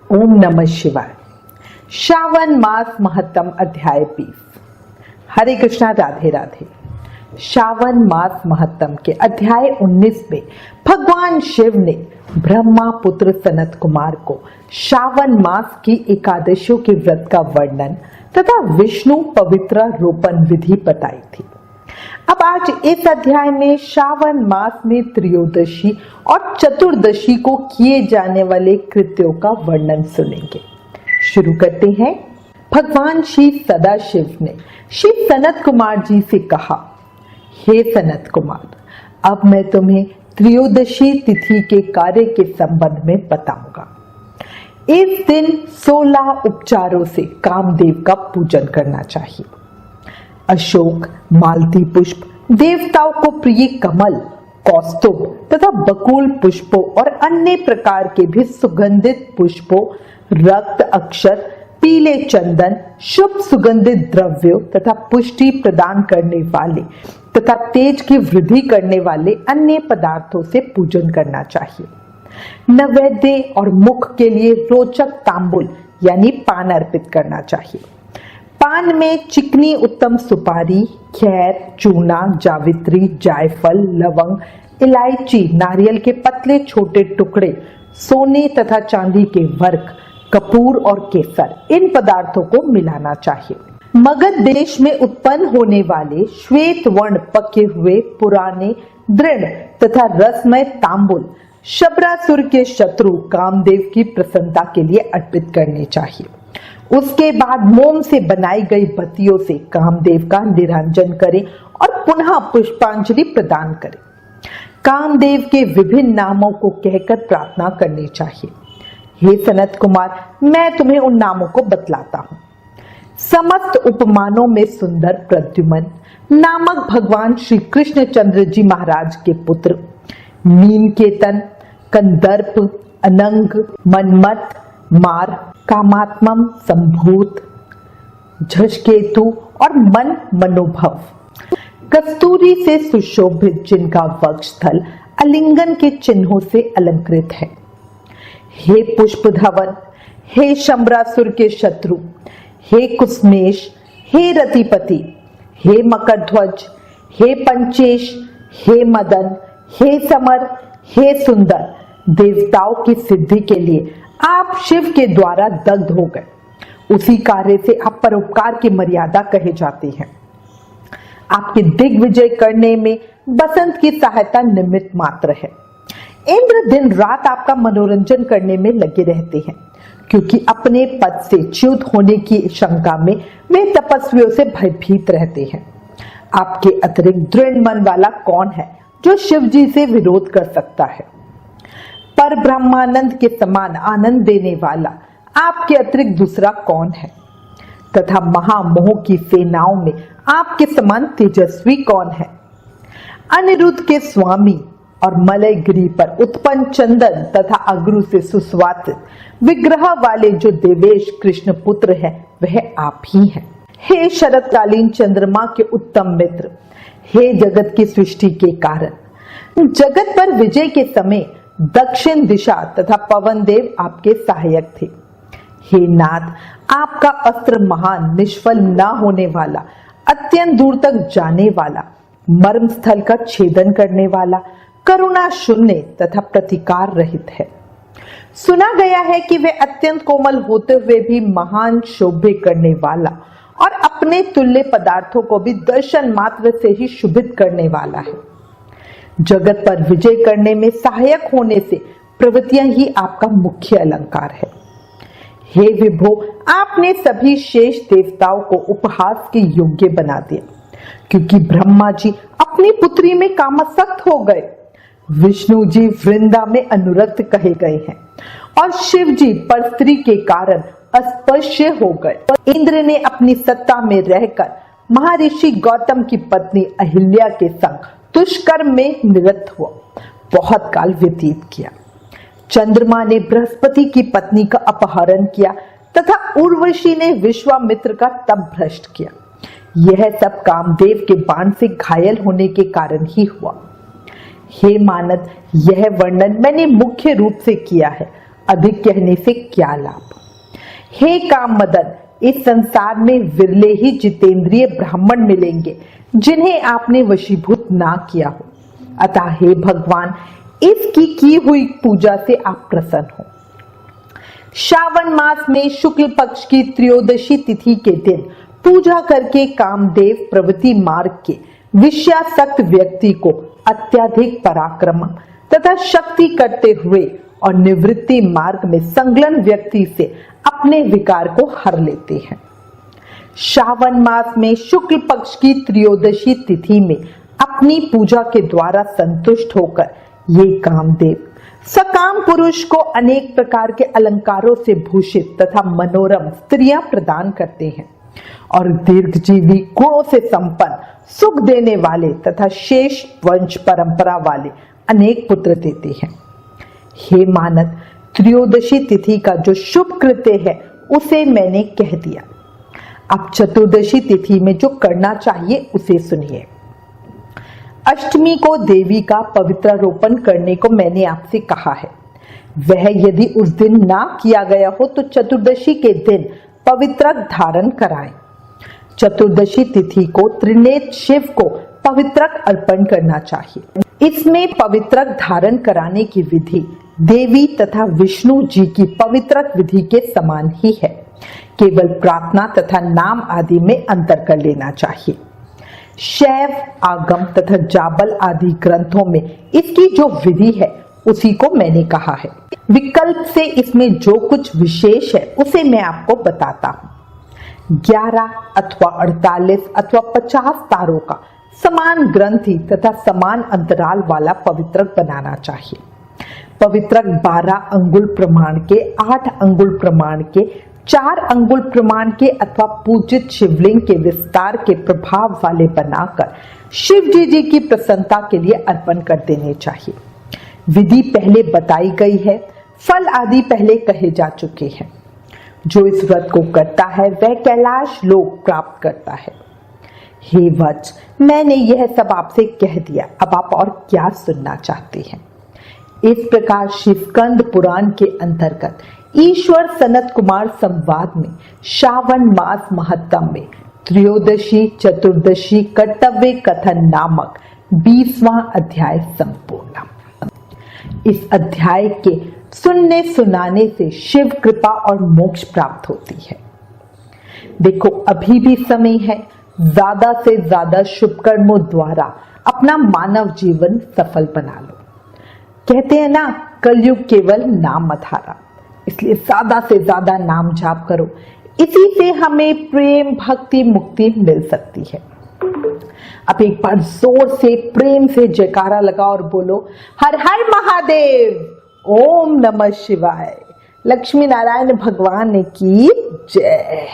ओम नमः शिवाय। श्रावण मास महत्तम अध्याय 20। हरे कृष्णा, राधे राधे। श्रावण मास महत्तम के अध्याय 19 में भगवान शिव ने ब्रह्मा पुत्र सनत कुमार को श्रावण मास की एकादशियों के व्रत का वर्णन तथा विष्णु पवित्र रोपण विधि बताई थी। अब आज इस अध्याय में श्रावण मास में त्रयोदशी और चतुर्दशी को किए जाने वाले कृत्यों का वर्णन सुनेंगे। शुरू करते हैं। भगवान श्री सदाशिव ने श्री सनत कुमार जी से कहा, हे सनत कुमार, अब मैं तुम्हें त्रयोदशी तिथि के कार्य के संबंध में बताऊंगा। इस दिन 16 उपचारों से कामदेव का पूजन करना चाहिए। अशोक, मालती पुष्प, देवताओं को प्रिय कमल, कौस्तुभ तथा बकुल पुष्पों और अन्य प्रकार के भी सुगंधित पुष्पों, रक्त अक्षर, पीले चंदन, शुभ सुगंधित द्रव्यों तथा पुष्टि प्रदान करने वाले तथा तेज की वृद्धि करने वाले अन्य पदार्थों से पूजन करना चाहिए। नैवेद्य और मुख के लिए रोचक तांबुल यानी पान अर्पित करना चाहिए। पान में चिकनी उत्तम सुपारी, खैर, चूना, जावित्री, जायफल, लवंग, इलायची, नारियल के पतले छोटे टुकड़े, सोने तथा चांदी के वर्क, कपूर और केसर, इन पदार्थों को मिलाना चाहिए। मगध देश में उत्पन्न होने वाले श्वेत वर्ण पके हुए पुराने दृढ़ तथा रसमय तांबुल शबरासुर के शत्रु कामदेव की प्रसन्नता के लिए अर्पित करने चाहिए। उसके बाद मोम से बनाई गई बत्तियों से कामदेव का निरंजन करें और पुनः पुष्पांजलि प्रदान करें। कामदेव के विभिन्न नामों को कहकर प्रार्थना करनी चाहिए। हे सनत कुमार, मैं तुम्हें उन नामों को बतलाता हूँ। समस्त उपमानों में सुंदर प्रद्युमन नामक भगवान श्री कृष्णचंद्र जी महाराज के पुत्र, नीलकेतन, कंदर्प, अनंग, मनमत, मार, कामात्मम, संभूत, झषकेतु और मन मनोभव, कस्तूरी से सुशोभित जिनका वक्षस्थल आलिंगन के चिन्हों से अलंकृत है। हे पुष्पधवन, हे शंबरासुर के शत्रु, हे कुसमेश, हे रतिपति, हे मकरध्वज, हे पंचेश, हे मदन, हे समर, हे सुंदर, देवताओं की सिद्धि के लिए आप शिव के द्वारा दग्ध हो गए। उसी कार्य से आप परोपकार की मर्यादा कहे जाते हैं। आपके दिग्विजय करने में बसंत की सहायता निमित्त मात्र है। इंद्र दिन रात आपका मनोरंजन करने में लगे रहते हैं, क्योंकि अपने पद से च्युत होने की शंका में वे तपस्वियों से भयभीत रहते हैं। आपके अतिरिक्त दृढ़ मन वाला कौन है जो शिव जी से विरोध कर सकता है? पर ब्रह्मानंद के समान आनंद देने वाला आपके अतिरिक्त दूसरा कौन है? तथा महामोह की सेनाओं में आपके समान तेजस्वी कौन है? अनिरुद्ध के स्वामी और मलयगिरी पर उत्पन्न चंदन तथा अग्रु से सुस्वासित विग्रह वाले जो देवेश कृष्ण पुत्र है, वह आप ही हैं। हे शरतकालीन चंद्रमा के उत्तम मित्र, हे जगत की सृष्टि के कारण, जगत पर विजय के समय दक्षिण दिशा तथा पवन देव आपके सहायक थे। हे नाथ, आपका अस्त्र महान, निष्फल न होने वाला, अत्यंत दूर तक जाने वाला, मर्म स्थल का छेदन करने वाला, करुणा शून्य तथा प्रतिकार रहित है। सुना गया है कि वे अत्यंत कोमल होते हुए भी महान शोभे करने वाला और अपने तुल्य पदार्थों को भी दर्शन मात्र से ही शुभित करने वाला है। जगत पर विजय करने में सहायक होने से प्रवृत्तियां ही आपका मुख्य अलंकार है। हे विभो, आपने सभी शेष देवताओं को उपहास के योग्य बना दिया, क्योंकि ब्रह्मा जी अपनी पुत्री में कामासक्त हो गए, विष्णु जी वृंदा में अनुरक्त कहे गए हैं और शिव जी पर स्त्री के कारण अस्पृश्य हो गए। इंद्र ने अपनी सत्ता में रहकर महर्षि गौतम की पत्नी अहिल्या के संग दुष्कर्म में निरत हुआ, बहुत काल व्यतीत किया। चंद्रमा ने बृहस्पति की पत्नी का अपहरण किया तथा उर्वशी ने विश्वामित्र का तप भ्रष्ट किया। यह सब कामदेव के बाण से घायल होने के कारण ही हुआ। हे मानद, यह वर्णन मैंने मुख्य रूप से किया है। अधिक कहने से क्या लाभ। हे काम मदन, इस संसार में विरले ही जितेंद्रिय ब्राह्मण मिलेंगे जिन्हें आपने वशीभूत ना किया हो। अतः हे भगवान, इसकी की हुई पूजा से आप प्रसन्न हो। श्रावण मास में शुक्ल पक्ष की त्रयोदशी तिथि के दिन पूजा करके कामदेव प्रवृत्ति मार्ग के विषयासक्त व्यक्ति को अत्यधिक पराक्रम तथा शक्ति करते हुए और निवृत्ति मार्ग में संलग्न व्यक्ति से अपने विकार को हर लेते हैं। श्रावण मास में शुक्ल पक्ष की त्रयोदशी तिथि में अपनी पूजा के द्वारा संतुष्ट होकर ये कामदेव सकाम पुरुष को अनेक प्रकार के अलंकारों से भूषित तथा मनोरम स्त्रियां प्रदान करते हैं और दीर्घजीवी गुणों से संपन्न सुख देने वाले तथा शेष वंश परंपरा वाले अनेक पुत्र देते हैं। हे मानद, त्रयोदशी तिथि का जो शुभ कृत्य है उसे मैंने कह दिया। अब चतुर्दशी तिथि में जो करना चाहिए उसे सुनिए। अष्टमी को देवी का पवित्रारोपण करने को मैंने आपसे कहा है। वह यदि उस दिन ना किया गया हो तो चतुर्दशी के दिन पवित्रक धारण कराएं। चतुर्दशी तिथि को त्रिनेत्र शिव को पवित्रक अर्पण करना चाहिए। इसमें पवित्रक धारण कराने की विधि देवी तथा विष्णु जी की पवित्रक विधि के समान ही है, केवल प्रार्थना तथा नाम आदि में अंतर कर लेना चाहिए। शैव, आगम तथा जाबल आदि ग्रंथों में इसकी जो विधि है उसी को मैंने कहा है। विकल्प से इसमें जो कुछ विशेष है उसे मैं आपको बताता हूँ। 11 अथवा 48 अथवा 50 तारों का समान ग्रंथि तथा समान अंतराल वाला पवित्रक बनाना चाहिए। पवित्रक 12 अंगुल प्रमाण के, 8 अंगुल प्रमाण के, 4 अंगुल प्रमाण के अथवा पूजित शिवलिंग के विस्तार के प्रभाव वाले बनाकर शिव जी की प्रसन्नता के लिए अर्पण कर देने चाहिए। विधि पहले बताई गई है, फल आदि पहले कहे जा चुके हैं। जो इस व्रत को करता है वह कैलाश लोक प्राप्त करता है। हे वत्स, मैंने यह सब आपसे कह दिया, अब आप और क्या सुनना चाहते हैं। इस प्रकार शिवस्कंद पुराण के अंतर्गत ईश्वर सनत कुमार संवाद में श्रावण मास महत्तम में त्रयोदशी चतुर्दशी कर्तव्य कथन नामक 20वां अध्याय संपूर्ण। इस अध्याय के सुनने सुनाने से शिव कृपा और मोक्ष प्राप्त होती है। देखो, अभी भी समय है, ज्यादा से ज्यादा शुभ कर्मों द्वारा अपना मानव जीवन सफल बना लो। कहते हैं ना, कलयुग केवल नाम आधारा, इसलिए ज्यादा से ज्यादा नाम जाप करो। इसी से हमें प्रेम भक्ति मुक्ति मिल सकती है। अब एक बार जोर से प्रेम से जयकारा लगाओ और बोलो, हर हर महादेव, ओम नमः शिवाय, लक्ष्मी नारायण भगवान की जय।